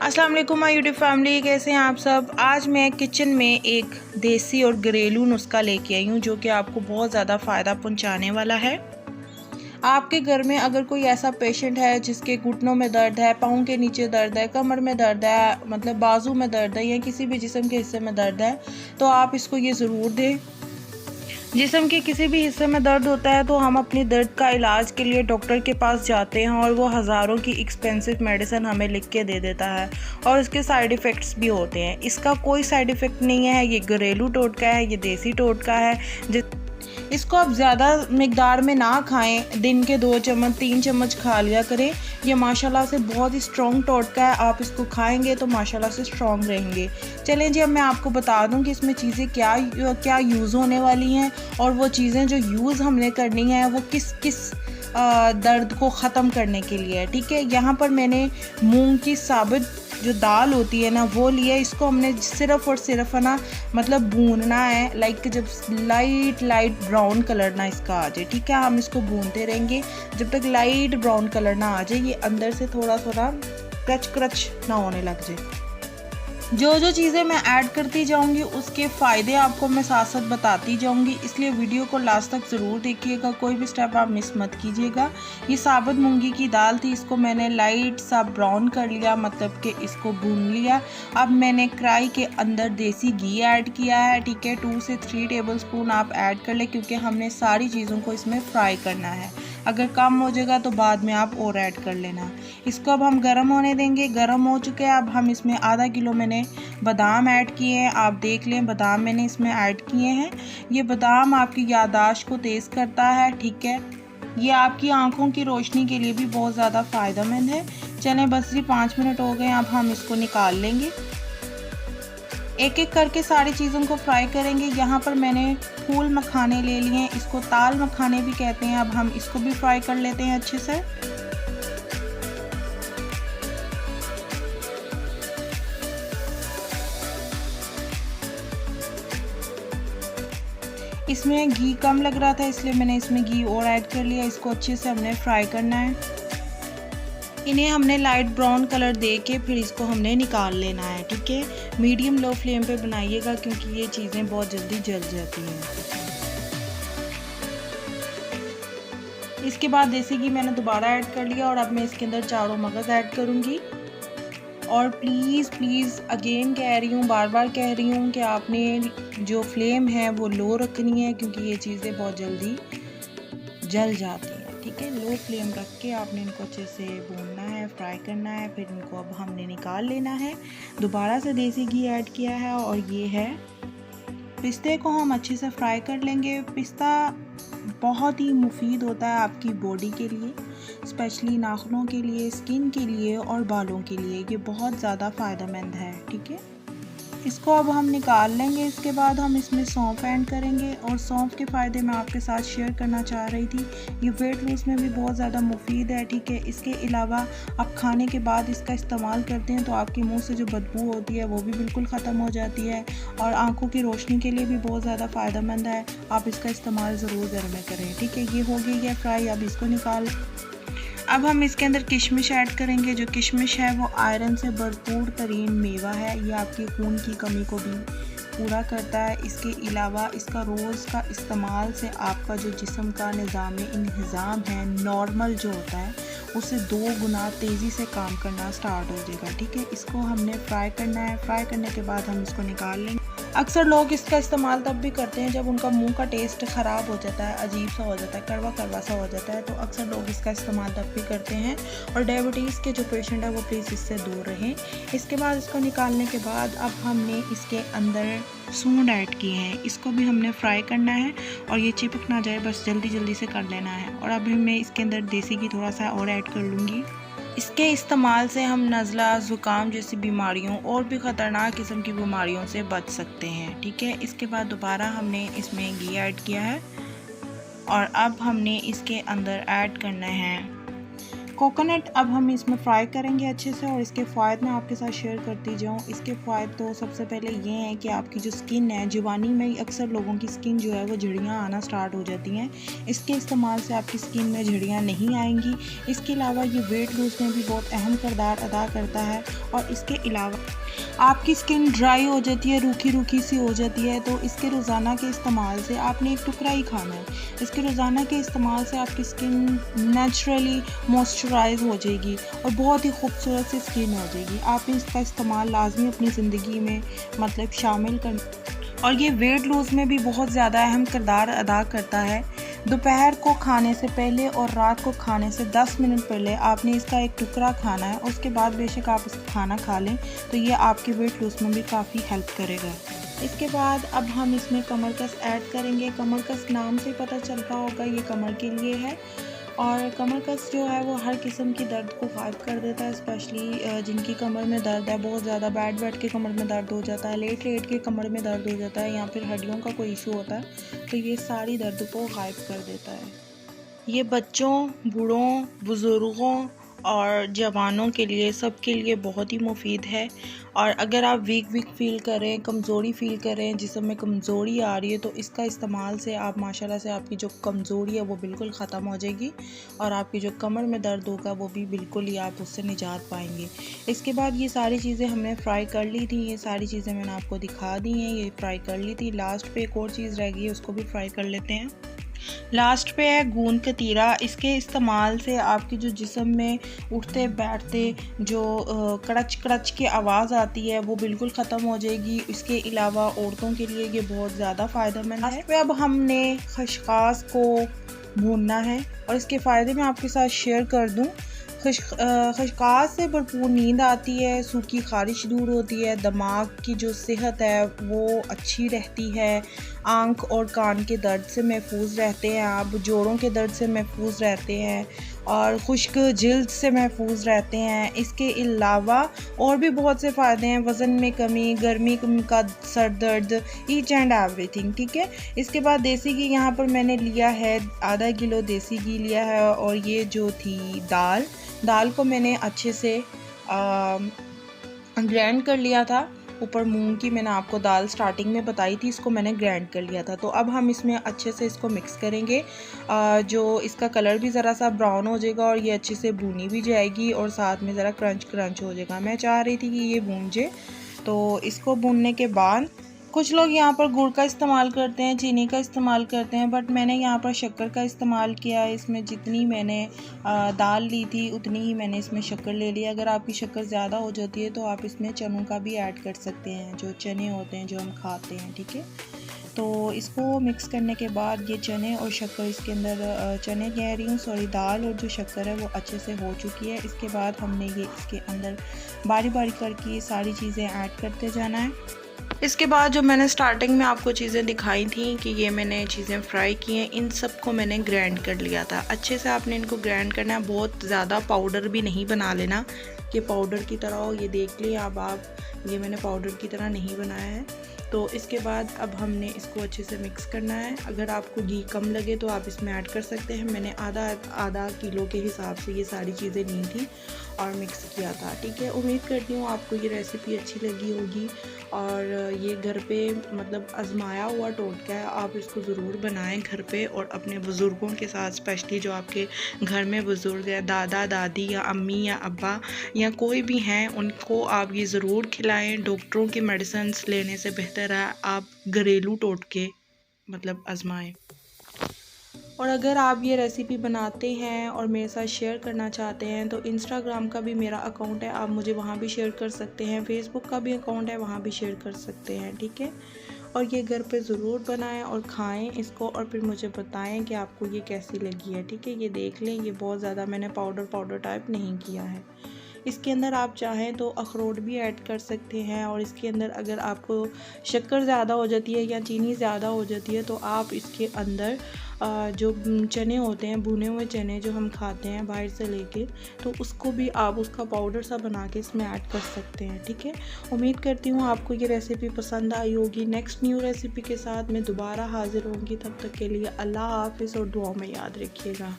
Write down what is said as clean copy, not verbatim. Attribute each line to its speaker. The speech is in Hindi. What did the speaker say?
Speaker 1: अस्सलाम वालेकुम माय यूट्यूब फैमिली, कैसे हैं आप सब। आज मैं किचन में एक देसी और घरेलू नुस्खा लेके आई हूँ जो कि आपको बहुत ज़्यादा फ़ायदा पहुँचाने वाला है। आपके घर में अगर कोई ऐसा पेशेंट है जिसके घुटनों में दर्द है, पाँव के नीचे दर्द है, कमर में दर्द है, मतलब बाजू में दर्द है या किसी भी जिस्म के हिस्से में दर्द है, तो आप इसको ये ज़रूर दें। जिस्म के किसी भी हिस्से में दर्द होता है तो हम अपनी दर्द का इलाज के लिए डॉक्टर के पास जाते हैं और वो हज़ारों की एक्सपेंसिव मेडिसिन हमें लिख के दे देता है और इसके साइड इफ़ेक्ट्स भी होते हैं। इसका कोई साइड इफ़ेक्ट नहीं है, ये घरेलू टोटका है, ये देसी टोटका है। इसको आप ज़्यादा मिकदार में ना खाएं, दिन के 2 चम्मच 3 चम्मच खा लिया करें। ये माशाल्लाह से बहुत ही स्ट्रॉन्ग टोटका है, आप इसको खाएंगे तो माशाल्लाह से स्ट्रॉन्ग रहेंगे। चलें जी, अब मैं आपको बता दूं कि इसमें चीज़ें क्या यूज़ होने वाली हैं और वो चीज़ें जो यूज़ हमने करनी है वो किस किस दर्द को ख़त्म करने के लिए है। ठीक है, यहाँ पर मैंने मूंग की साबित जो दाल होती है ना वो लिया। इसको हमने सिर्फ़ और सिर्फ ना मतलब भूनना है, लाइक जब लाइट ब्राउन कलर ना इसका आ जाए। ठीक है, हम इसको भूनते रहेंगे जब तक लाइट ब्राउन कलर ना आ जाए, ये अंदर से थोड़ा थोड़ा क्रच ना होने लग जाए। जो चीज़ें मैं ऐड करती जाऊंगी उसके फ़ायदे आपको मैं साथ साथ बताती जाऊंगी, इसलिए वीडियो को लास्ट तक ज़रूर देखिएगा, कोई भी स्टेप आप मिस मत कीजिएगा। ये साबुत मूंगी की दाल थी, इसको मैंने लाइट सा ब्राउन कर लिया, मतलब कि इसको भून लिया। अब मैंने कढ़ाई के अंदर देसी घी ऐड किया है। ठीक है, 2 से 3 टेबलस्पून आप ऐड कर लें क्योंकि हमने सारी चीज़ों को इसमें फ्राई करना है। अगर कम हो जाएगा तो बाद में आप और ऐड कर लेना। इसको अब हम गर्म होने देंगे। गर्म हो चुके हैं। अब हम इसमें आधा किलो मैंने बादाम ऐड किए हैं, आप देख लें, बादाम मैंने इसमें ऐड किए हैं। ये बादाम आपकी याददाश्त को तेज़ करता है। ठीक है, ये आपकी आंखों की रोशनी के लिए भी बहुत ज़्यादा फ़ायदेमंद है। चलें, बस जी 5 मिनट हो गए, अब हम इसको निकाल लेंगे। एक एक करके सारी चीज़ों को फ्राई करेंगे। यहाँ पर मैंने फूल मखाने ले लिए हैं, इसको ताल मखाने भी कहते हैं। अब हम इसको भी फ्राई कर लेते हैं अच्छे से। इसमें घी कम लग रहा था इसलिए मैंने इसमें घी और ऐड कर लिया। इसको अच्छे से हमने फ्राई करना है। इन्हें हमने लाइट ब्राउन कलर दे के फिर इसको हमने निकाल लेना है। ठीक है, मीडियम लो फ्लेम पे बनाइएगा क्योंकि ये चीज़ें बहुत जल्दी जल जाती हैं। इसके बाद देसी घी मैंने दोबारा ऐड कर लिया और अब मैं इसके अंदर चारों मगज़ ऐड करूँगी। और प्लीज़ अगेन कह रही हूँ, बार बार कह रही हूँ कि आपने जो फ्लेम है वो लो रखनी है क्योंकि ये चीज़ें बहुत जल्दी जल जाती हैं। ठीक है, लो फ्लेम रख के आपने इनको अच्छे से भूनना है, फ्राई करना है। फिर इनको अब हमने निकाल लेना है। दोबारा से देसी घी ऐड किया है और ये है पिस्ते को हम अच्छे से फ्राई कर लेंगे। पिस्ता बहुत ही मुफीद होता है आपकी बॉडी के लिए, स्पेशली नाखूनों के लिए, स्किन के लिए और बालों के लिए ये बहुत ज़्यादा फ़ायदेमंद है। ठीक है, इसको अब हम निकाल लेंगे। इसके बाद हम इसमें सौंफ ऐड करेंगे और सौंफ के फ़ायदे मैं आपके साथ शेयर करना चाह रही थी। ये वेट लूज़ में भी बहुत ज़्यादा मुफीद है। ठीक है, इसके अलावा आप खाने के बाद इसका इस्तेमाल करते हैं तो आपके मुंह से जो बदबू होती है वो भी बिल्कुल ख़त्म हो जाती है और आंखों की रोशनी के लिए भी बहुत ज़्यादा फ़ायदेमंद है। आप इसका इस्तेमाल ज़रूर घर में करें। ठीक है, ये हो गई है फ्राई, अब इसको निकाल। अब हम इसके अंदर किशमिश ऐड करेंगे। जो किशमिश है वो आयरन से भरपूर तरीन मेवा है, ये आपकी खून की कमी को भी पूरा करता है। इसके अलावा इसका रोज़ का इस्तेमाल से आपका जो जिस्म का निज़ाम है नॉर्मल जो होता है उससे 2 गुना तेज़ी से काम करना स्टार्ट हो जाएगा। ठीक है, इसको हमने फ्राई करना है। फ्राई करने के बाद हम इसको निकाल लेंगे। अक्सर लोग इसका इस्तेमाल तब भी करते हैं जब उनका मुंह का टेस्ट ख़राब हो जाता है, अजीब सा हो जाता है, कड़वा सा हो जाता है, तो अक्सर लोग इसका इस्तेमाल तब भी करते हैं। और डायबिटीज़ के जो पेशेंट है वो प्लीज़ इससे दूर रहें। इसके बाद इसको निकालने के बाद अब हमने इसके अंदर सूंड ऐड किए हैं, इसको भी हमने फ्राई करना है और ये चिपक ना जाए, बस जल्दी से कर लेना है। और अब मैं इसके अंदर देसी घी थोड़ा सा और ऐड कर लूँगी। इसके इस्तेमाल से हम नज़ला, ज़ुकाम जैसी बीमारियों और भी ख़तरनाक किस्म की बीमारियों से बच सकते हैं। ठीक है, इसके बाद दोबारा हमने इसमें घी ऐड किया है और अब हमने इसके अंदर ऐड करना है कोकोनट अब हम इसमें फ्राई करेंगे अच्छे से और इसके फ़ायदे मैं आपके साथ शेयर करती जाऊँ। इसके फ़ायदे तो सबसे पहले ये हैं कि आपकी जो स्किन है, जवानी में अक्सर लोगों की स्किन जो है वो झुर्रियाँ आना स्टार्ट हो जाती हैं। इसके इस्तेमाल से आपकी स्किन में झुर्रियाँ नहीं आएंगी। इसके अलावा ये वेट लूज़ में भी बहुत अहम किरदार अदा करता है और इसके अलावा आपकी स्किन ड्राई हो जाती है, रूखी रूखी सी हो जाती है, तो इसके रोज़ाना के इस्तेमाल से आपने एक टुकड़ा ही खाना है। इसके रोज़ाना के इस्तेमाल से आपकी स्किन नेचुरली मॉइस्चराइज हो जाएगी और बहुत ही खूबसूरत सी स्किन हो जाएगी। आप इसका इस्तेमाल लाजमी अपनी ज़िंदगी में मतलब शामिल कर और ये वेट लूज़ में भी बहुत ज़्यादा अहम किरदार अदा करता है। दोपहर को खाने से पहले और रात को खाने से 10 मिनट पहले आपने इसका एक टुकड़ा खाना है। उसके बाद बेशक आप इसका खाना खा लें तो ये आपके वेट लूज़ में भी काफ़ी हेल्प करेगा। इसके बाद अब हम इसमें कमरकस ऐड करेंगे। कमरकस नाम से पता चल रहा होगा ये कमर के लिए है और कमरकस जो है वो हर किस्म की दर्द को गायब कर देता है, स्पेशली जिनकी कमर में दर्द है बहुत ज़्यादा, बैठ के कमर में दर्द हो जाता है, लेट के कमर में दर्द हो जाता है या फिर हड्डियों का कोई इशू होता है तो ये सारी दर्द को गायब कर देता है। ये बच्चों, बूढ़ों, बुज़ुर्गों और जवानों के लिए, सब के लिए बहुत ही मुफीद है। और अगर आप वीक फ़ील करें, कमज़ोरी फ़ील करें, जिस्म में कमज़ोरी आ रही है तो इसका इस्तेमाल से आप माशाल्लाह से आपकी जो कमज़ोरी है वो बिल्कुल ख़त्म हो जाएगी और आपकी जो कमर में दर्द होगा वो भी बिल्कुल ही आप उससे निजात पाएंगे। इसके बाद ये सारी चीज़ें हमने फ्राई कर ली थी, ये सारी चीज़ें मैंने आपको दिखा दी हैं, ये फ्राई कर ली थी। लास्ट पे एक और चीज़ रह गई है, उसको भी फ्राई कर लेते हैं। लास्ट पे है गूंद कतीरा। इसके इस्तेमाल से आपकी जो जिस्म में उठते बैठते जो कड़च कड़च की आवाज़ आती है वो बिल्कुल ख़त्म हो जाएगी। इसके अलावा औरतों के लिए ये बहुत ज़्यादा फ़ायदेमंद है। पे अब हमने खसखस को भूनना है और इसके फ़ायदे मैं आपके साथ शेयर कर दूँ। खसखस से भरपूर नींद आती है, सूखी खारिश दूर होती है, दिमाग की जो सेहत है वो अच्छी रहती है, आँख और कान के दर्द से महफूज रहते हैं आप, जोड़ों के दर्द से महफूज रहते हैं और खुश्क जिल्द से महफूज रहते हैं। इसके अलावा और भी बहुत से फ़ायदे हैं, वज़न में कमी, गर्मी का सर दर्द, ईच एंड एवरीथिंग, ठीक है। इसके बाद देसी घी यहाँ पर मैंने लिया है, आधा किलो देसी घी लिया है और ये जो थी दाल को मैंने अच्छे से ग्राइंड कर लिया था। ऊपर मूंग की मैंने आपको दाल स्टार्टिंग में बताई थी, इसको मैंने ग्राइंड कर लिया था। तो अब हम इसमें अच्छे से इसको मिक्स करेंगे, जो इसका कलर भी ज़रा सा ब्राउन हो जाएगा और ये अच्छे से भूनी भी जाएगी और साथ में ज़रा क्रंच हो जाएगा। मैं चाह रही थी कि ये भून जाए, तो इसको भूनने के बाद कुछ लोग यहाँ पर गुड़ का इस्तेमाल करते हैं, चीनी का इस्तेमाल करते हैं, बट मैंने यहाँ पर शक्कर का इस्तेमाल किया है। इसमें जितनी मैंने दाल ली थी उतनी ही मैंने इसमें शक्कर ले लिया। अगर आपकी शक्कर ज़्यादा हो जाती है तो आप इसमें चनों का भी ऐड कर सकते हैं, जो चने होते हैं जो हम खाते हैं, ठीक है। तो इसको मिक्स करने के बाद ये चने और शक्कर इसके अंदर, चने कह रही हूँ सॉरी, दाल और जो शक्कर है वो अच्छे से हो चुकी है। इसके बाद हमने ये इसके अंदर बारी बारी करके ये सारी चीज़ें ऐड करते जाना है। इसके बाद जो मैंने स्टार्टिंग में आपको चीज़ें दिखाई थी कि ये मैंने चीज़ें फ्राई की हैं, इन सब को मैंने ग्राइंड कर लिया था। अच्छे से आपने इनको ग्राइंड करना है, बहुत ज़्यादा पाउडर भी नहीं बना लेना कि पाउडर की तरह हो। ये देख लिया अब आप, ये मैंने पाउडर की तरह नहीं बनाया है। तो इसके बाद अब हमने इसको अच्छे से मिक्स करना है। अगर आपको घी कम लगे तो आप इसमें ऐड कर सकते हैं। मैंने आधा किलो के हिसाब से ये सारी चीज़ें ली थी और मिक्स किया था, ठीक है। उम्मीद करती हूँ आपको ये रेसिपी अच्छी लगी होगी और ये घर पे मतलब आजमाया हुआ टोटका है, आप इसको ज़रूर बनाएं घर पे और अपने बुज़ुर्गों के साथ, स्पेशली जो आपके घर में बुज़ुर्ग है, दादा दादी या अम्मी या अब्बा या कोई भी हैं, उनको आप ये ज़रूर खिलाएं। डॉक्टरों की मेडिसिन लेने से बेहतर है आप घरेलू टोटके मतलब आजमाएं। और अगर आप ये रेसिपी बनाते हैं और मेरे साथ शेयर करना चाहते हैं तो इंस्टाग्राम का भी मेरा अकाउंट है, आप मुझे वहाँ भी शेयर कर सकते हैं, फेसबुक का भी अकाउंट है, वहाँ भी शेयर कर सकते हैं, ठीक है। और ये घर पे ज़रूर बनाएं और खाएं इसको और फिर मुझे बताएं कि आपको ये कैसी लगी है, ठीक है। ये देख लें, ये बहुत ज़्यादा मैंने पाउडर टाइप नहीं किया है। इसके अंदर आप चाहें तो अखरोट भी ऐड कर सकते हैं और इसके अंदर अगर आपको शक्कर ज़्यादा हो जाती है या चीनी ज़्यादा हो जाती है तो आप इसके अंदर जो चने होते हैं, भुने हुए चने जो हम खाते हैं बाहर से लेके, तो उसको भी आप उसका पाउडर सा बना के इसमें ऐड कर सकते हैं, ठीक है। उम्मीद करती हूँ आपको ये रेसिपी पसंद आई होगी। नेक्स्ट न्यू रेसिपी के साथ मैं दोबारा हाजिर होंगी, तब तक के लिए अल्लाह हाफ़िज़ और दुआ में याद रखिएगा।